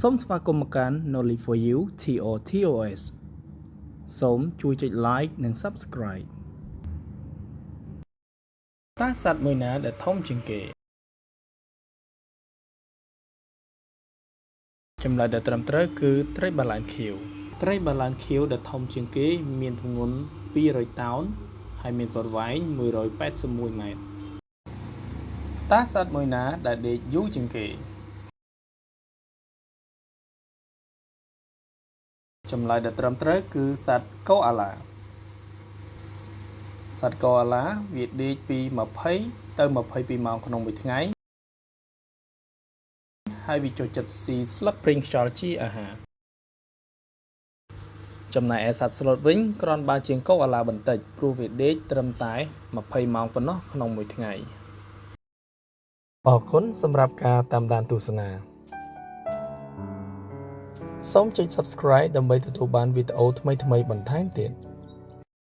សូមស្វាគមន៍មកកាន់ Noli for You TOTOS សូមជួយចុច like និង subscribe តើសត្វមួយណាដែលធំជាងគេចម្លើយដែលត្រឹមត្រូវគឺត្រីបាឡានខៀវត្រីបាឡានខៀវដែលធំជាងគេមានទម្ងន់200តោនហើយមានប្រវែង181ម៉ែត្រតើសត្វមួយណាដែលដេកយូរជាងគេចម្លើយដែលត្រឹមត្រូវគឺសត្វកូអាឡាសត្វកូអាឡាវាដេកពី20ទៅ22ម៉ោងក្នុងមួយថ្ងៃហើយវាចូលចិត្តស៊ីស្លឹកប្រេងខ្យល់ជាអាហារចំណែកឯសត្វស្លូតវិញគ្រាន់បើជាងកូអាឡាបន្តិចព្រោះវាដេកត្រឹមតែ20ម៉ោងប៉ុណ្ណោះក្នុងមួយថ្ងៃអរគុណសម្រាប់ការតាមដានទស្សនាសូមចុច Subscribe ដើម្បីទទួលបានវីដេអូថ្មីៗបន្ថែមទៀត